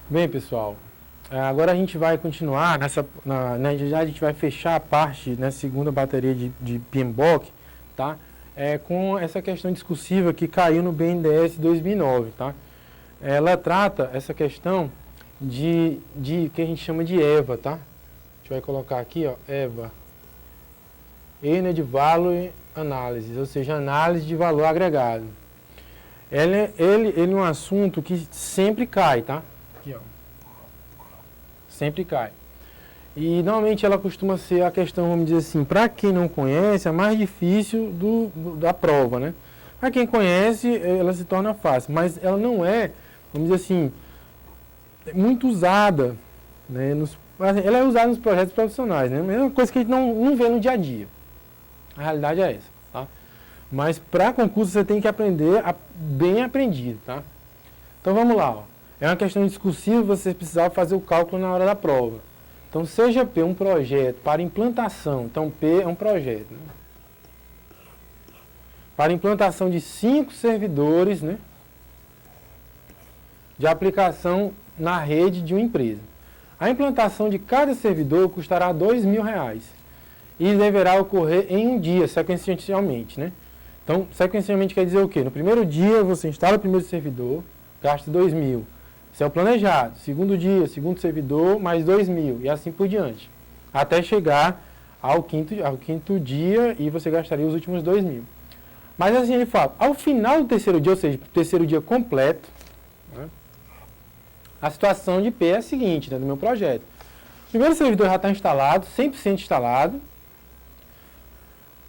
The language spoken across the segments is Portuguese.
Bem, pessoal, agora a gente vai continuar já a gente vai fechar a parte, né, segunda bateria de PMBOK, tá? Com essa questão discursiva que caiu no BNDES 2009, tá? Ela trata essa questão de que a gente chama de EVA, tá? A gente vai colocar aqui, ó, EVA, Energy Value Analysis, ou seja, análise de valor agregado. Ele é um assunto que sempre cai, tá? Aqui, ó. Sempre cai. E normalmente ela costuma ser a questão, vamos dizer assim, para quem não conhece, a mais difícil da prova, né? Para quem conhece, ela se torna fácil, mas ela não é, vamos dizer assim, muito usada, né? Ela é usada nos projetos profissionais, né? É uma coisa que a gente não vê no dia a dia. A realidade é essa, tá? Mas para concurso você tem que aprender bem aprendido, tá? Então vamos lá, ó. É uma questão discursiva, você precisava fazer o cálculo na hora da prova. Então, seja P um projeto para implantação, então P é um projeto, né? Para implantação de 5 servidores, né, de aplicação na rede de uma empresa. A implantação de cada servidor custará R$2.000 e deverá ocorrer em um dia, sequencialmente, né? Então, sequencialmente quer dizer o quê? No primeiro dia, você instala o primeiro servidor, gasta R$2.000. Isso é o planejado. Segundo dia, segundo servidor, mais R$2.000 e assim por diante. Até chegar ao quinto dia e você gastaria os últimos R$2.000. Mas assim ele fala, ao final do terceiro dia, ou seja, terceiro dia completo, né, a situação de P é a seguinte, né, do meu projeto. O primeiro servidor já está instalado, 100% instalado,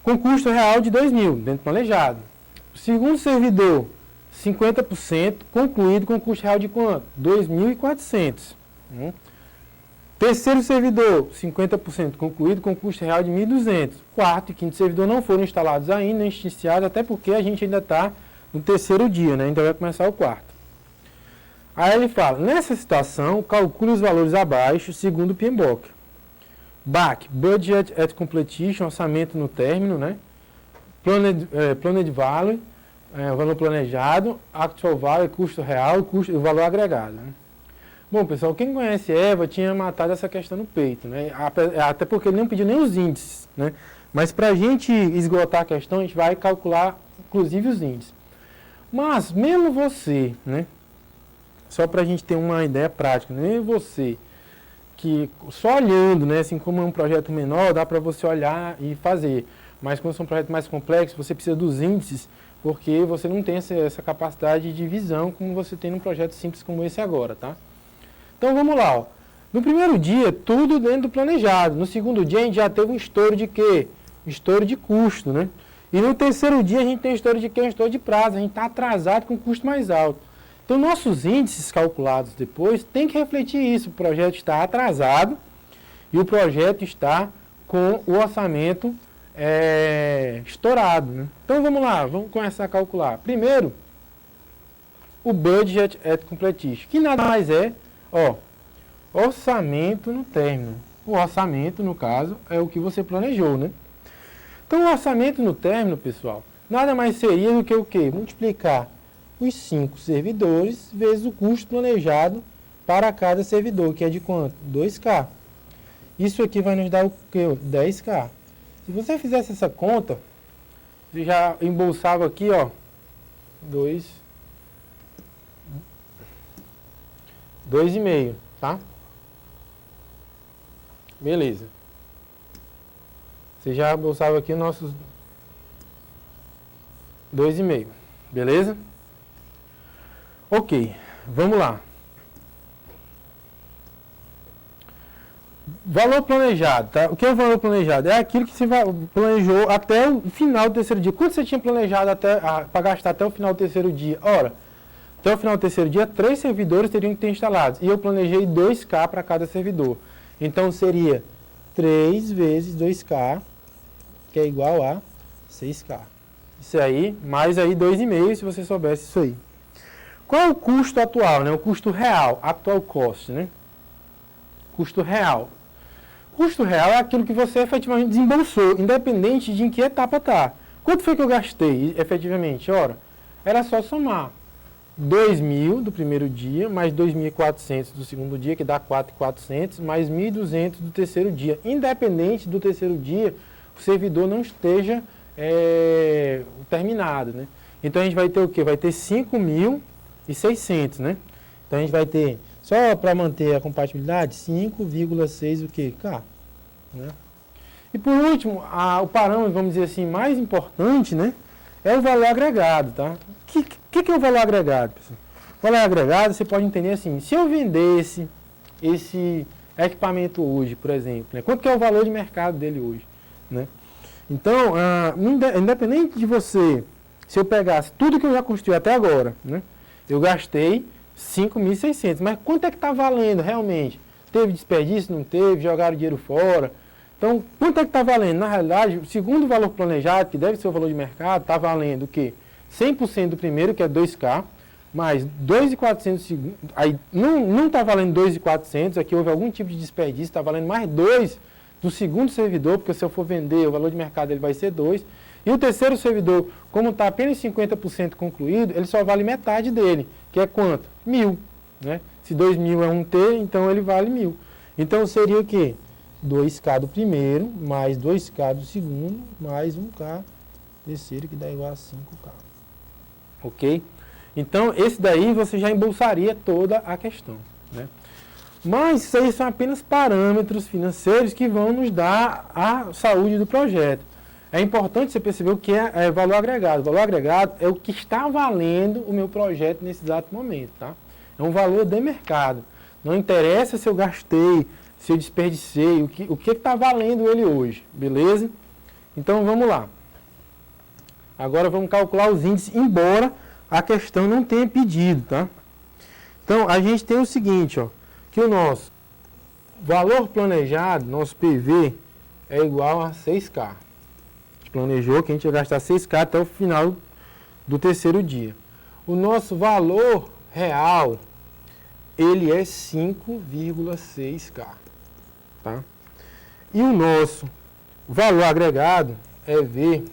com custo real de R$2.000, dentro do planejado. O segundo servidor, 50% concluído com custo real de quanto? R$2.400. Terceiro servidor, 50% concluído com custo real de R$1.200. Quarto e quinto servidor não foram instalados ainda, nem iniciados, até porque a gente ainda está no terceiro dia, né? Então vai começar o quarto. Aí ele fala, nessa situação, calcule os valores abaixo, segundo o PMBOK. BAC, Budget at Completion, orçamento no término, né? Planned Value, valor planejado, Actual Value, custo real, e o valor agregado, né? Bom, pessoal, quem conhece EVA tinha matado essa questão no peito, né? Até porque ele não pediu nem os índices, né? Mas para a gente esgotar a questão, a gente vai calcular, inclusive, os índices. Mas, mesmo você, né? Só para a gente ter uma ideia prática, mesmo você, que só olhando, né? Assim como é um projeto menor, dá para você olhar e fazer. Mas quando é um projeto mais complexo, você precisa dos índices, porque você não tem essa capacidade de visão como você tem num projeto simples como esse agora, tá? Então vamos lá, ó. No primeiro dia, tudo dentro do planejado. No segundo dia, a gente já teve um estouro de quê? Um estouro de custo, né? E no terceiro dia, a gente tem um estouro de quê? Um estouro de prazo. A gente está atrasado com custo mais alto. Então, nossos índices calculados depois tem que refletir isso. O projeto está atrasado e o projeto está com o orçamento estourado, né? Então, vamos lá, vamos começar a calcular. Primeiro, o Budget at Completion, que nada mais é, ó, orçamento no término. O orçamento, no caso, é o que você planejou, né? Então, o orçamento no término, pessoal, nada mais seria do que o quê? Multiplicar os 5 servidores vezes o custo planejado para cada servidor, que é de quanto? 2K. Isso aqui vai nos dar o quê? 10K. Se você fizesse essa conta, você já embolsava aqui, ó, 2,5, tá? Beleza. Você já embolsava aqui os nossos 2,5, beleza? Ok, vamos lá. Valor planejado, tá? O que é o valor planejado? É aquilo que você planejou até o final do terceiro dia. Quanto você tinha planejado para gastar até o final do terceiro dia? Ora, até o final do terceiro dia, 3 servidores teriam que ter instalados. E eu planejei 2K para cada servidor. Então, seria 3 vezes 2K, que é igual a 6K. Isso aí, mais aí 2,5, se você soubesse isso aí. Qual é o custo atual, né? O custo real, actual cost, né? Custo real. Custo real é aquilo que você efetivamente desembolsou, independente de em que etapa está. Quanto foi que eu gastei, efetivamente? Ora, era só somar 2.000 do primeiro dia, mais 2.400 do segundo dia, que dá 4.400, mais 1.200 do terceiro dia. Independente do terceiro dia, o servidor não esteja terminado, né? Então a gente vai ter o quê? Vai ter 5.600, né? Então a gente vai ter, só para manter a compatibilidade, 5,6 o quê? K, né? E por último, o parâmetro, vamos dizer assim, mais importante, né? É o valor agregado, tá? O que é o valor agregado, pessoal? O valor agregado, você pode entender assim, se eu vendesse esse equipamento hoje, por exemplo, né? Quanto que é o valor de mercado dele hoje, né? Então, independente de você, se eu pegasse tudo que eu já construí até agora, né? Eu gastei 5.600, mas quanto é que está valendo realmente? Teve desperdício? Não teve? Jogaram dinheiro fora? Então, quanto é que está valendo? Na realidade, segundo o valor planejado, que deve ser o valor de mercado, está valendo o quê? 100% do primeiro, que é 2K, mais 2.400 do segundo. Aí não está valendo 2.400, aqui houve algum tipo de desperdício, está valendo mais 2 do segundo servidor, porque se eu for vender, o valor de mercado ele vai ser 2. E o terceiro servidor, como está apenas 50% concluído, ele só vale metade dele, que é quanto? 1.000. Né? Se 2.000 é 1T, então ele vale 1.000. Então seria o quê? 2K do primeiro, mais 2K do segundo, mais 1K terceiro, que dá igual a 5K. Ok? Então, esse daí você já embolsaria toda a questão. Né? Mas isso aí são apenas parâmetros financeiros que vão nos dar a saúde do projeto. É importante você perceber o que é valor agregado. O valor agregado é o que está valendo o meu projeto nesse exato momento. Tá? É um valor de mercado. Não interessa se eu gastei, se eu desperdicei, o que está valendo ele hoje, beleza? Então vamos lá. Agora vamos calcular os índices, embora a questão não tenha pedido, tá? Então a gente tem o seguinte, ó, que o nosso valor planejado, nosso PV, é igual a 6K. A gente planejou que a gente ia gastar 6K até o final do terceiro dia. O nosso valor real, ele é 5,6K. Tá? E o nosso valor agregado, EV,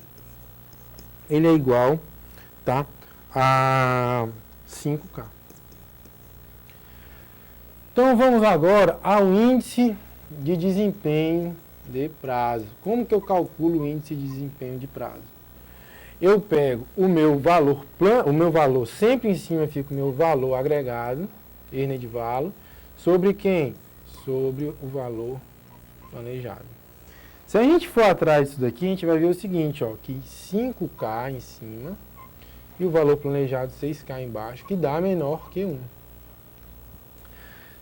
ele é igual, tá, a 5K. Então vamos agora ao índice de desempenho de prazo. Como que eu calculo o índice de desempenho de prazo? Eu pego o meu valor sempre em cima fica o meu valor agregado, Ernest de Valo, sobre quem? Sobre o valor planejado. Se a gente for atrás disso daqui, a gente vai ver o seguinte, ó, que 5K em cima e o valor planejado 6K embaixo, que dá menor que 1.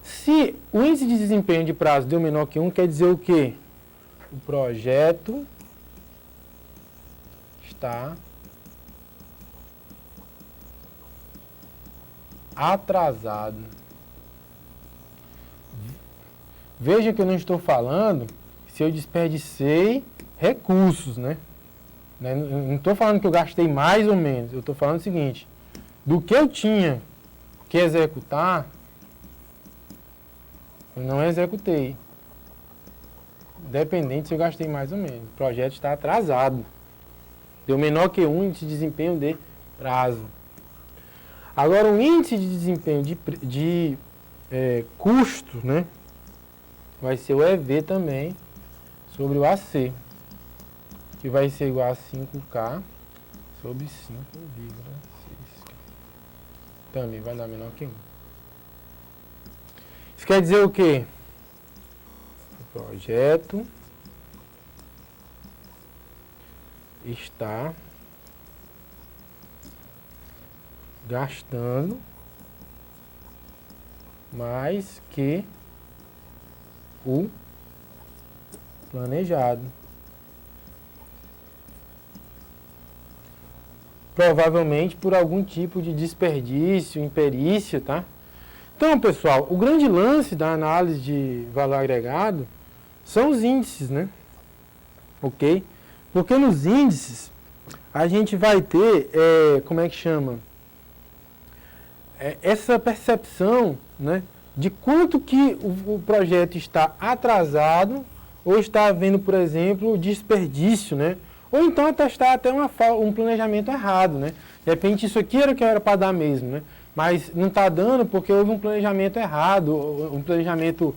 Se o índice de desempenho de prazo deu menor que 1, quer dizer o quê? O projeto está atrasado. Veja que eu não estou falando se eu desperdicei recursos, né? Não estou falando que eu gastei mais ou menos. Eu estou falando o seguinte, do que eu tinha que executar, eu não executei. Independente se eu gastei mais ou menos. O projeto está atrasado. Deu menor que 1 índice de desempenho de prazo. Agora, o índice de desempenho de custo, né? Vai ser o EV também sobre o AC, que vai ser igual a 5K sobre 5,6K. Também vai dar menor que 1. Isso quer dizer o quê? O projeto está gastando mais que o planejado. Provavelmente por algum tipo de desperdício, imperícia, tá? Então, pessoal, o grande lance da análise de valor agregado são os índices, né? Ok? Porque nos índices a gente vai ter, como é que chama? Essa percepção, né? De quanto que o projeto está atrasado ou está havendo, por exemplo, desperdício, né? Ou então atestar até um planejamento errado, né? De repente isso aqui era o que era para dar mesmo, né? mas não está dando porque houve um planejamento errado, um planejamento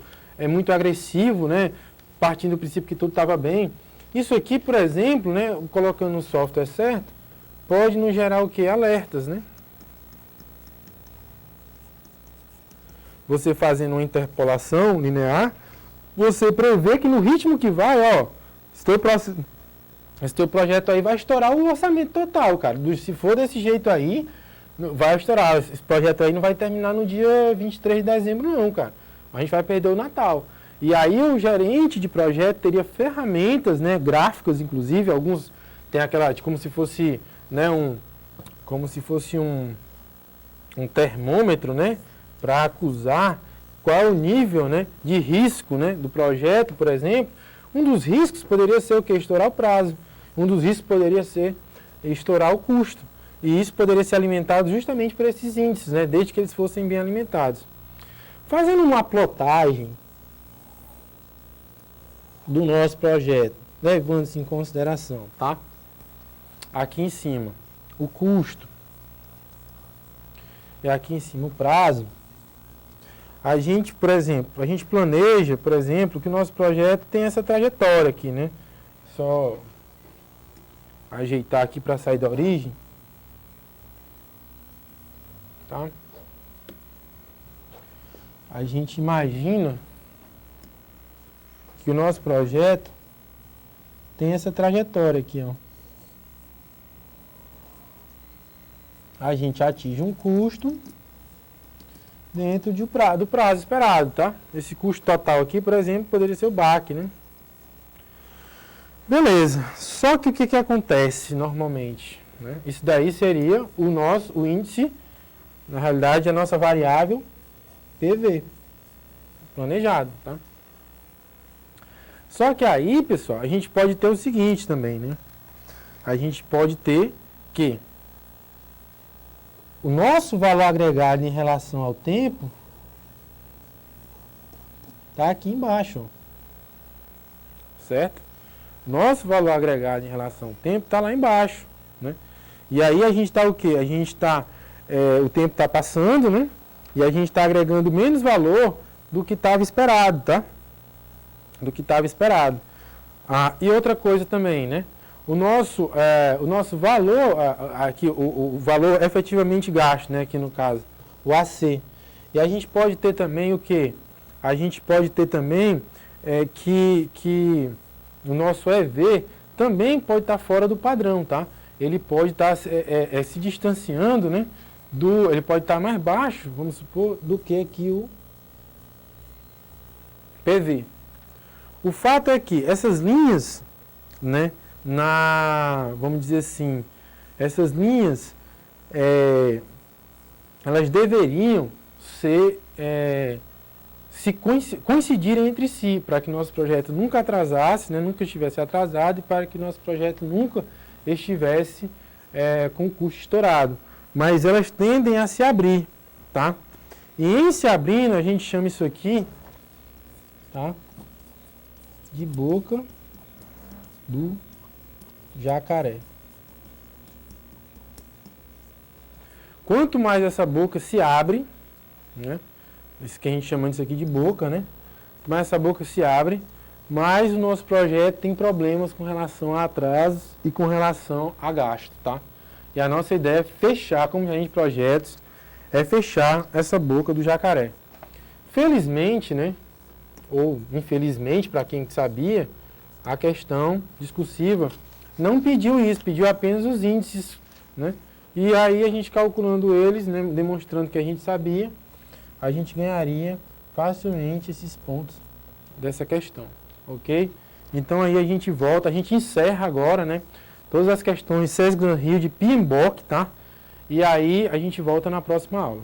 muito agressivo, né? Partindo do princípio que tudo estava bem. Isso aqui, por exemplo, né, colocando no software certo, pode nos gerar o quê? Alertas, né? Você fazendo uma interpolação linear, você prevê que no ritmo que vai, ó, esse teu projeto aí vai estourar o orçamento total, cara. Se for desse jeito aí, vai estourar. Esse projeto aí não vai terminar no dia 23 de dezembro, não, cara. A gente vai perder o Natal. E aí o gerente de projeto teria ferramentas, né, gráficas, inclusive, alguns tem aquela, como se fosse, né, um termômetro, né, para acusar qual é o nível, né, de risco, né, do projeto, por exemplo. Um dos riscos poderia ser o quê? Estourar o prazo. Um dos riscos poderia ser estourar o custo. E isso poderia ser alimentado justamente por esses índices, né, desde que eles fossem bem alimentados. Fazendo uma plotagem do nosso projeto, levando-se em consideração, tá? Aqui em cima, o custo. E aqui em cima, o prazo. A gente, por exemplo, a gente planeja, por exemplo, que o nosso projeto tem essa trajetória aqui, né? Só ajeitar aqui para sair da origem. Tá? A gente imagina que o nosso projeto tem essa trajetória aqui, ó. A gente atinge um custo dentro do prazo esperado, tá? Esse custo total aqui, por exemplo, poderia ser o BAC, né? Beleza. Só que o que acontece normalmente, né? Isso daí seria o índice, na realidade, a nossa variável PV, planejado, tá? Só que aí, pessoal, a gente pode ter o seguinte também, né? A gente pode ter que o nosso valor agregado em relação ao tempo está aqui embaixo, ó. Certo? Nosso valor agregado em relação ao tempo está lá embaixo, né? E aí a gente está o quê? A gente está, o tempo está passando, né? E a gente está agregando menos valor do que estava esperado, tá? Do que estava esperado. E outra coisa também, né? O nosso valor, aqui, o valor efetivamente gasto, né, aqui no caso, o AC. E a gente pode ter também o quê? A gente pode ter também que o nosso EV também pode estar fora do padrão, tá? Ele pode estar se distanciando, né, ele pode estar mais baixo, vamos supor, do que aqui o PV. O fato é que essas linhas, né, vamos dizer assim, essas linhas, elas deveriam se coincidirem entre si, para que nosso projeto nunca atrasasse, né, nunca estivesse atrasado, e para que nosso projeto nunca estivesse com o custo estourado. Mas elas tendem a se abrir, tá? E em se abrindo, a gente chama isso aqui, tá, de boca do jacaré. Quanto mais essa boca se abre, né, isso que a gente chama disso aqui de boca, né, quanto mais essa boca se abre, mais o nosso projeto tem problemas com relação a atrasos e com relação a gasto, tá? E a nossa ideia é fechar, como gerente de projetos, é fechar essa boca do jacaré. Felizmente, né, ou infelizmente, para quem sabia, a questão discursiva não pediu isso, pediu apenas os índices, né? E aí a gente calculando eles, né, demonstrando que a gente sabia, a gente ganharia facilmente esses pontos dessa questão, ok? Então aí a gente volta, a gente encerra agora, né, todas as questões SESC Gran Rio de PMBOK, tá? E aí a gente volta na próxima aula.